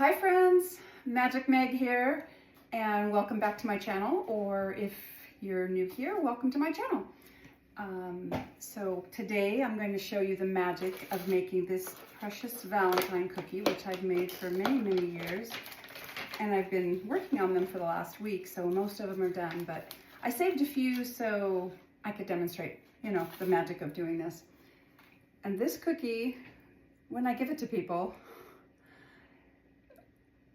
Hi friends, Magic Meg here, and welcome back to my channel, or if you're new here, welcome to my channel. So today I'm going to show you the magic of making this precious Valentine cookie, which I've made for many years, and I've been working on them for the last week, so most of them are done, but I saved a few so I could demonstrate, the magic of doing this. And this cookie, when I give it to people,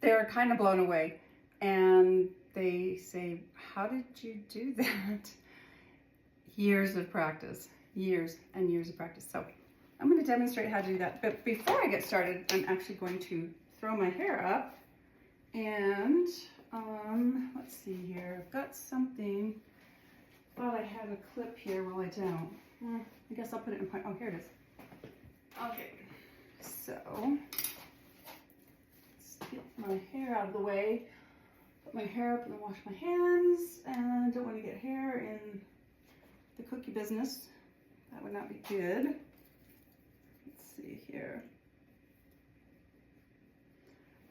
they're kind of blown away and they say, "How did you do that?" Years of practice, years and years of practice. So I'm going to demonstrate how to do that. But before I get started, I'm actually going to throw my hair up and let's see here. I've got something. Thought I had a clip here. Well, I don't. I guess I'll put it in my, oh, here it is. Okay, so get my hair out of the way, put my hair up and then wash my hands, and I don't want to get hair in the cookie business. That would not be good. Let's see here.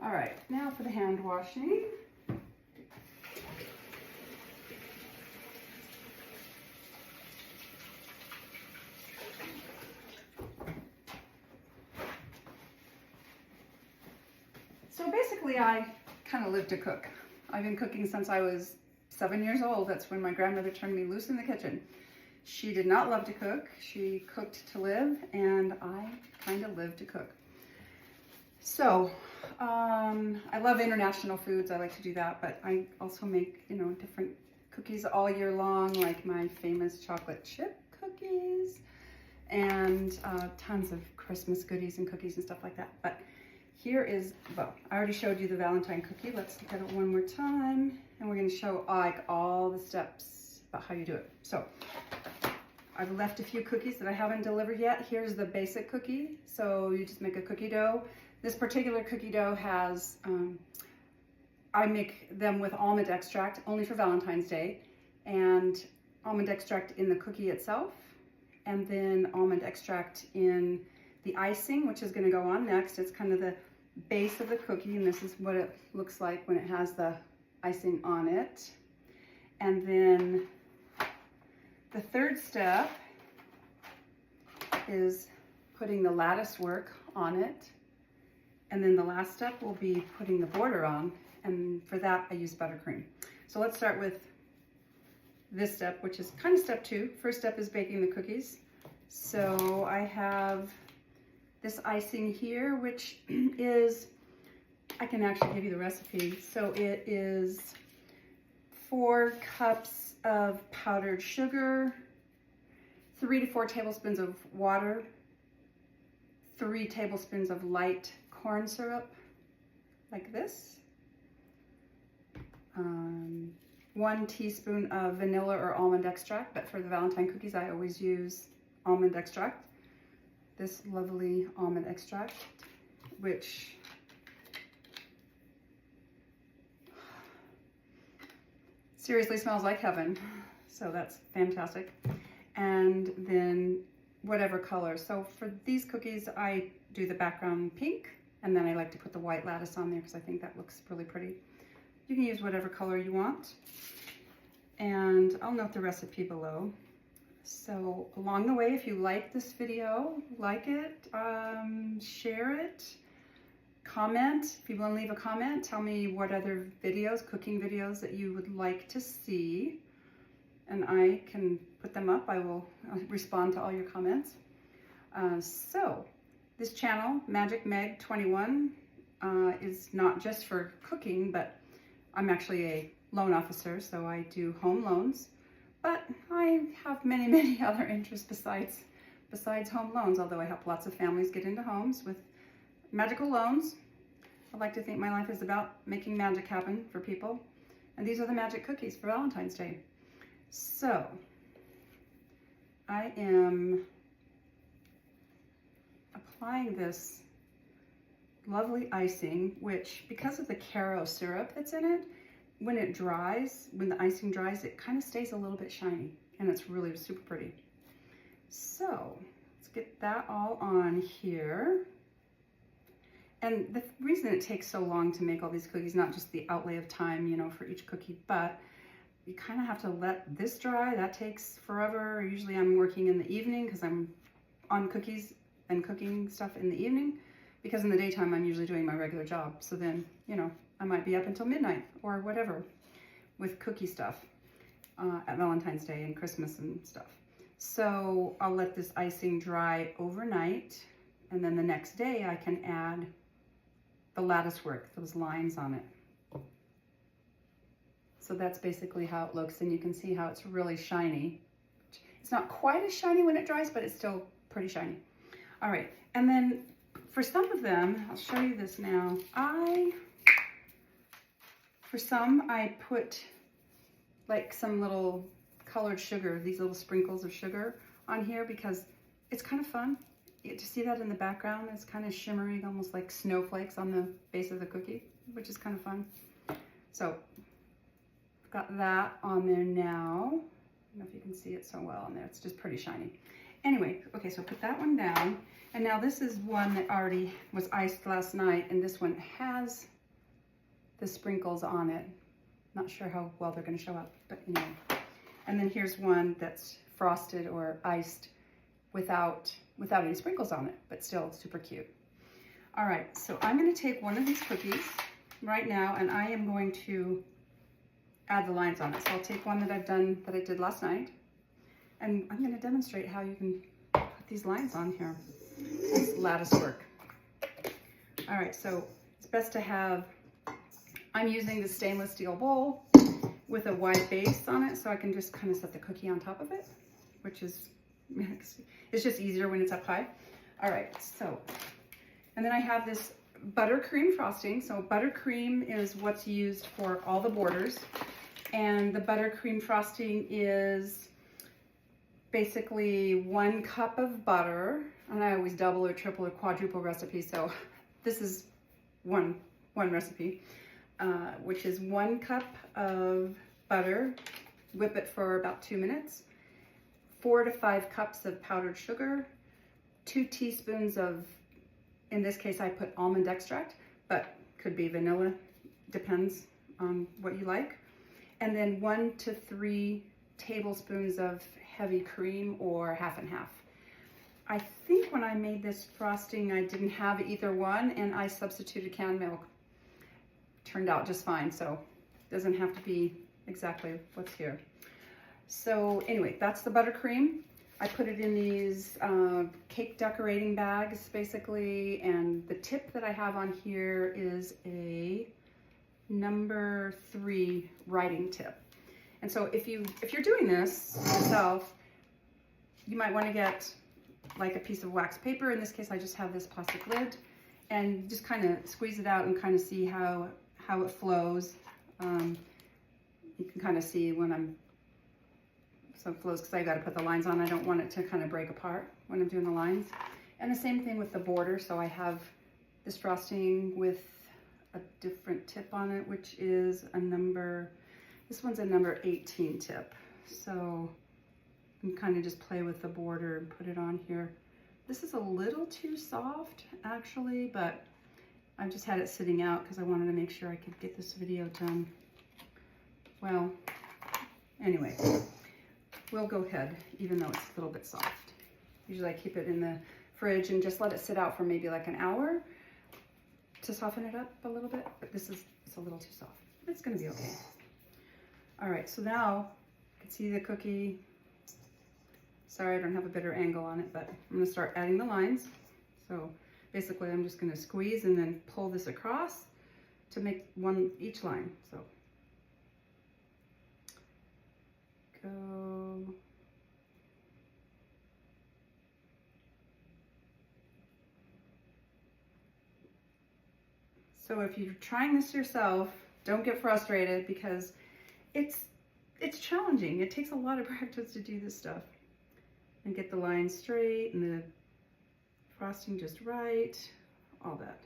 All right, now for the hand washing. So basically, I kind of live to cook. I've been cooking since I was 7 years old. That's when my grandmother turned me loose in the kitchen. She did not love to cook. She cooked to live, and I kind of live to cook. So I love international foods. I like to do that, but I also make, different cookies all year long, like my famous chocolate chip cookies and tons of Christmas goodies and cookies and stuff like that. But here is, well, I already showed you the Valentine cookie. Let's look at it one more time. And we're going to show all the steps about how you do it. So I've left a few cookies that I haven't delivered yet. Here's the basic cookie. So you just make a cookie dough. This particular cookie dough has, I make them with almond extract only for Valentine's Day, and almond extract in the cookie itself, and then almond extract in the icing, which is going to go on next. It's kind of the base of the cookie, and this is what it looks like when it has the icing on it. And then the third step is putting the lattice work on it. And then the last step will be putting the border on. And for that, I use buttercream. So let's start with this step, which is kind of step 2. First step is baking the cookies. So I have this icing here, which is, I can actually give you the recipe. So it is 4 cups of powdered sugar, 3 to 4 tablespoons of water, 3 tablespoons of light corn syrup, like this, 1 teaspoon of vanilla or almond extract, but for the Valentine cookies, I always use almond extract. This lovely almond extract, which seriously smells like heaven. So that's fantastic. And then whatever color. So for these cookies, I do the background pink, and then I like to put the white lattice on there because I think that looks really pretty. You can use whatever color you want. And I'll note the recipe below. So along the way, if you like this video, like it, share it, comment. If you want to leave a comment, tell me what other videos, cooking videos, that you would like to see, and I can put them up. I will respond to all your comments. So this channel, Magic Meg 21, is not just for cooking, but I'm actually a loan officer, so I do home loans. But I have many other interests besides home loans, although I help lots of families get into homes with magical loans. I like to think my life is about making magic happen for people. And these are the magic cookies for Valentine's Day. So I am applying this lovely icing, which, because of the Caro syrup that's in it, when it dries, when the icing dries, it kind of stays a little bit shiny, and it's really super pretty. So let's get that all on here. And the reason it takes so long to make all these cookies, not just the outlay of time, you know, for each cookie, but you kind of have to let this dry. That takes forever. Usually I'm working in the evening because I'm on cookies and cooking stuff in the evening, because in the daytime I'm usually doing my regular job. So then, you know, I might be up until midnight or whatever with cookie stuff at Valentine's Day and Christmas and stuff. So I'll let this icing dry overnight, and then the next day I can add the lattice work, those lines on it. So that's basically how it looks, and you can see how it's really shiny. It's not quite as shiny when it dries, but it's still pretty shiny. All right, and then for some of them, I'll show you this now. For some, I put like some little colored sugar, these little sprinkles of sugar on here, because it's kind of fun. To see that in the background, it's kind of shimmering, almost like snowflakes on the base of the cookie, which is kind of fun. So I've got that on there now. I don't know if you can see it so well on there. It's just pretty shiny. Anyway, okay, so put that one down. And now this is one that already was iced last night, and this one has the sprinkles on it. Not sure how well they're going to show up, but anyway. And then here's one that's frosted or iced without any sprinkles on it, but still super cute. All right, so I'm going to take one of these cookies right now, and I am going to add the lines on it. So I'll take one that I did last night, and I'm going to demonstrate how you can put these lines on here. This lattice work. All right, so it's best to have, I'm using the stainless steel bowl with a wide base on it, so I can just kind of set the cookie on top of it, which is, it's just easier when it's up high. All right, so, and then I have this buttercream frosting. So buttercream is what's used for all the borders, and the buttercream frosting is basically 1 cup of butter, and I always double or triple or quadruple recipes, so this is one recipe, which is 1 cup of butter, whip it for about 2 minutes, 4 to 5 cups of powdered sugar, 2 teaspoons of, in this case I put almond extract, but could be vanilla, depends on what you like, and then 1 to 3 tablespoons of heavy cream, or half and half. I think when I made this frosting I didn't have either one, and I substituted canned milk. Turned out just fine, so it doesn't have to be exactly what's here. So anyway, that's the buttercream. I put it in these cake decorating bags basically, and the tip that I have on here is a number 3 writing tip. And so if you're doing this yourself, you might want to get like a piece of wax paper. In this case, I just have this plastic lid, and just kind of squeeze it out and kind of see how it flows. You can kind of see when so it flows, because I got to put the lines on. I don't want it to kind of break apart when I'm doing the lines. And the same thing with the border. So I have this frosting with a different tip on it, which is this one's a number 18 tip. So you can kind of just play with the border and put it on here. This is a little too soft actually, but I just had it sitting out because I wanted to make sure I could get this video done. Well, anyway, we'll go ahead, even though it's a little bit soft. Usually I keep it in the fridge and just let it sit out for maybe like an hour to soften it up a little bit, but it's a little too soft. It's gonna be okay. All right, so now you can see the cookie. Sorry, I don't have a better angle on it, but I'm gonna start adding the lines. So basically I'm just gonna squeeze and then pull this across to make each line. So go. So if you're trying this yourself, don't get frustrated, because it's challenging. It takes a lot of practice to do this stuff and get the lines straight and the frosting just right, all that.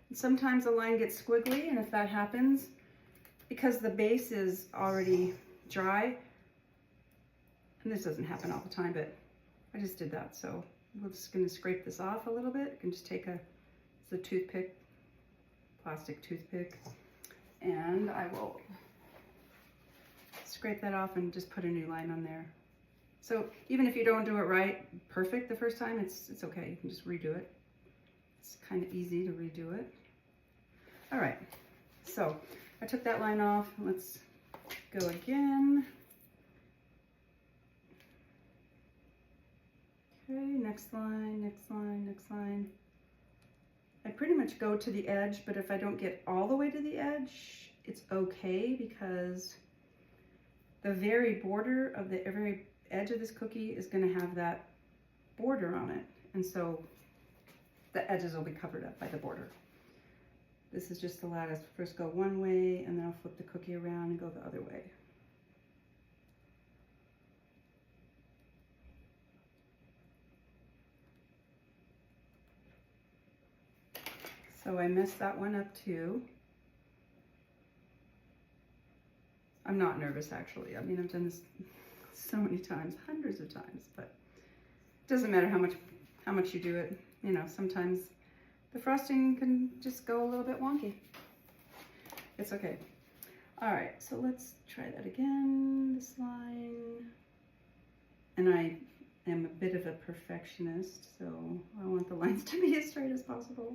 And sometimes the line gets squiggly, and if that happens, because the base is already dry, and this doesn't happen all the time, but I just did that, so we're just going to scrape this off a little bit. You can just take it's a toothpick, plastic toothpick, and I will scrape that off and just put a new line on there. So even if you don't do it right, perfect the first time, it's okay. You can just redo it. It's kind of easy to redo it. All right, so I took that line off. Let's go again. Okay, next line, next line, next line. I pretty much go to the edge, but if I don't get all the way to the edge, it's okay, because the very border of the very edge of this cookie is going to have that border on it, and so the edges will be covered up by the border. This is just the lattice. First go one way, and then I'll flip the cookie around and go the other way. So I messed that one up too. I'm not nervous, actually. I mean, I've done this so many times, hundreds of times, but it doesn't matter how much you do it. You know, sometimes the frosting can just go a little bit wonky. It's okay. All right, so let's try that again, this line. And I am a bit of a perfectionist, so I want the lines to be as straight as possible.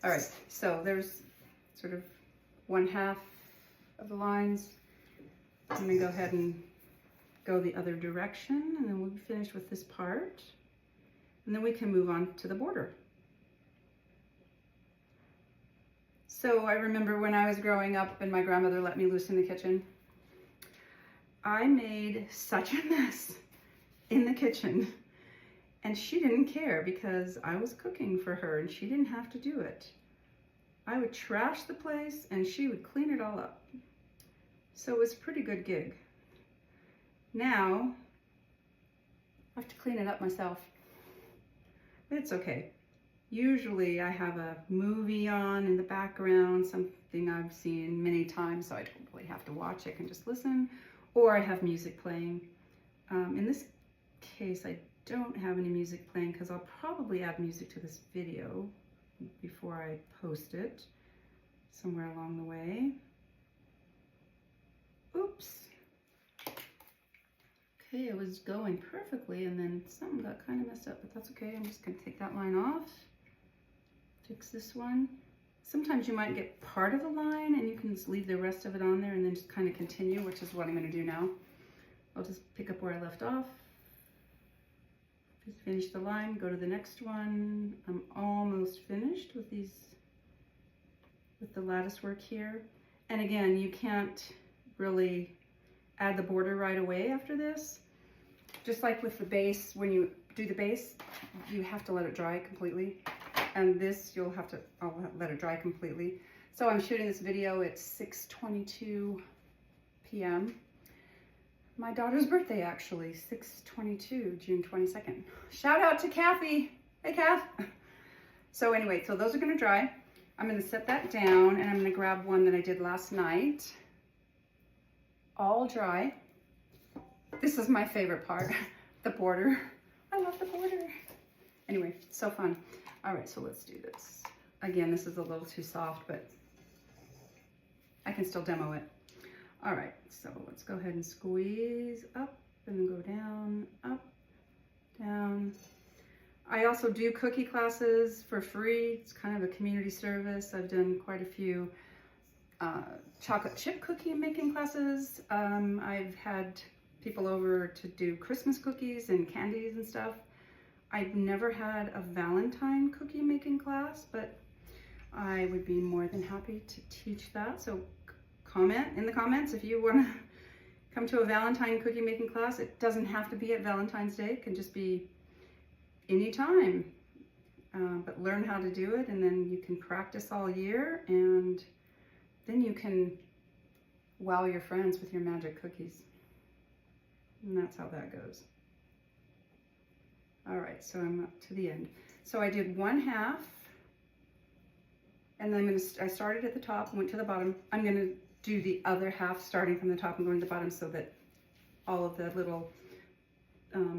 All right, so there's sort of one half of the lines. I'm gonna go ahead and go the other direction, and then we'll be finished with this part. And then we can move on to the border. So I remember when I was growing up and my grandmother let me loose in the kitchen, I made such a mess in the kitchen, and she didn't care because I was cooking for her and she didn't have to do it. I would trash the place and she would clean it all up. So it was a pretty good gig. Now, I have to clean it up myself. It's okay. Usually I have a movie on in the background, something I've seen many times, so I don't really have to watch. I can just listen, or I have music playing. In this case, I don't have any music playing because I'll probably add music to this video before I post it somewhere along the way. Oops. Okay, it was going perfectly and then something got kind of messed up, but that's okay. I'm just gonna take that line off, fix this one. Sometimes you might get part of the line and you can just leave the rest of it on there and then just kind of continue, which is what I'm gonna do now. I'll just pick up where I left off, just finish the line, go to the next one. I'm almost finished with the lattice work here. And again, you can't really add the border right away after this. Just like with the base, when you do the base, you have to let it dry completely. And this, I'll let it dry completely. So I'm shooting this video at 6:22 p.m. My daughter's birthday, actually, 6/22, June 22nd. Shout out to Kathy. Hey, Kath. So anyway, so those are gonna dry. I'm gonna set that down and I'm gonna grab one that I did last night. All dry. This is my favorite part, the border. I love the border. Anyway, so fun. All right, so let's do this. Again, this is a little too soft, but I can still demo it. All right, so let's go ahead and squeeze up and then go down, up, down. I also do cookie classes for free. It's kind of a community service. I've done quite a few chocolate chip cookie making classes. I've had people over to do Christmas cookies and candies and stuff. I've never had a Valentine cookie making class, but I would be more than happy to teach that. So comment in the comments if you want to come to a Valentine cookie making class. It doesn't have to be at Valentine's Day. It can just be anytime. But learn how to do it, and then you can practice all year, and then you can wow your friends with your magic cookies. And that's how that goes. All right, so I'm up to the end. So I did one half, and then I started at the top and went to the bottom. I'm gonna do the other half starting from the top and going to the bottom so that all of the little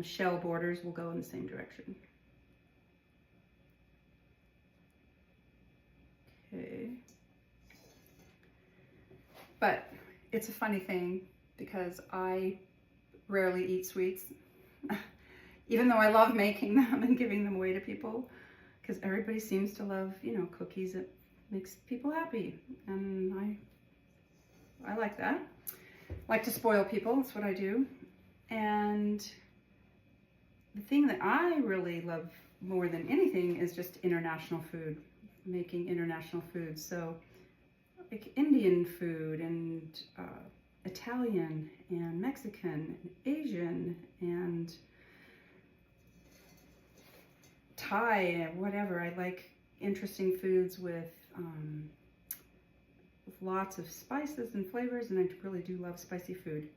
shell borders will go in the same direction. Okay. But it's a funny thing because I rarely eat sweets, even though I love making them and giving them away to people, because everybody seems to love, you know, cookies. It makes people happy, and I like that. I like to spoil people, that's what I do. And the thing that I really love more than anything is just international food, making international food. So like Indian food and Italian and Mexican and Asian and Thai and whatever. I like interesting foods with lots of spices and flavors, and I really do love spicy food.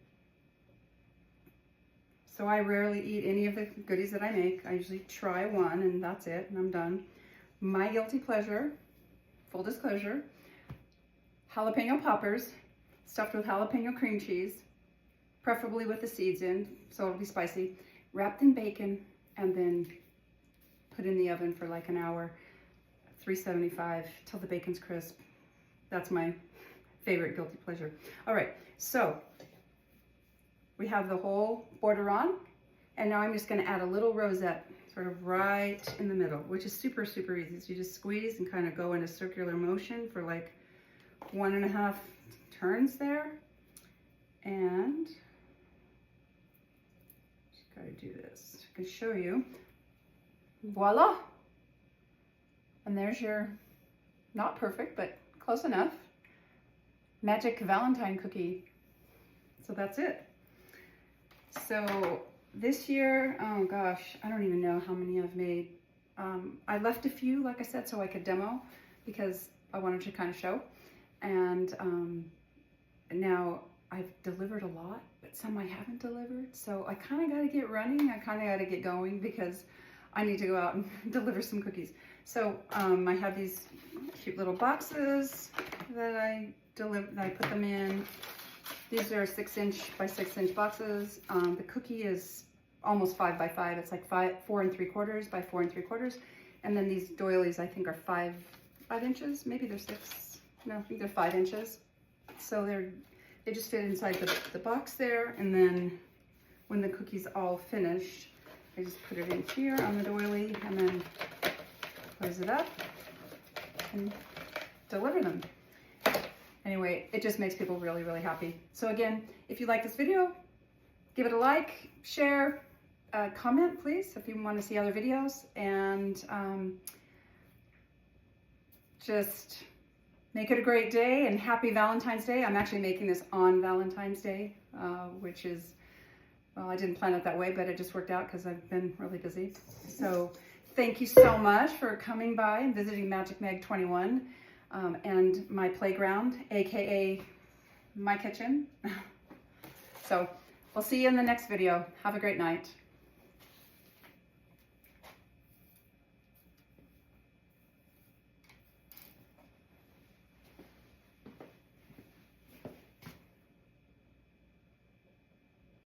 So I rarely eat any of the goodies that I make. I usually try one and that's it, and I'm done. My guilty pleasure, full disclosure, jalapeno poppers stuffed with jalapeno cream cheese, preferably with the seeds in, so it'll be spicy, wrapped in bacon, and then put in the oven for like an hour, 375 till the bacon's crisp. That's my favorite guilty pleasure. All right, so we have the whole border on, and now I'm just gonna add a little rosette sort of right in the middle, which is super, super easy. So you just squeeze and kind of go in a circular motion for like 1.5 turns there. And just gotta do this. I can show you. Voila. And there's your, not perfect, but close enough, magic Valentine cookie. So that's it. So this year, oh gosh, I don't even know how many I've made. I left a few, like I said, so I could demo because I wanted to kind of show. And now I've delivered a lot, but some I haven't delivered. So I kind of got to get running. I kind of got to get going because I need to go out and deliver some cookies. So I have these cute little boxes that I put them in. These are 6" by 6" boxes. The cookie is almost 5 by 5. It's like 4 3/4 by 4 3/4. And then these doilies, I think, are 5 inches. Maybe they're 6. No, I think they're 5 inches. So they just fit inside the box there. And then when the cookie's all finished, I just put it in here on the doily and then close it up and deliver them. Anyway, it just makes people really, really happy. So again, if you like this video, give it a like, share, comment please if you want to see other videos, and just make it a great day and happy Valentine's Day. I'm actually making this on Valentine's Day, which is, well, I didn't plan it that way, but it just worked out because I've been really busy. So thank you so much for coming by and visiting Magic Meg 21 and my playground, aka my kitchen. So we'll see you in the next video. Have a great night.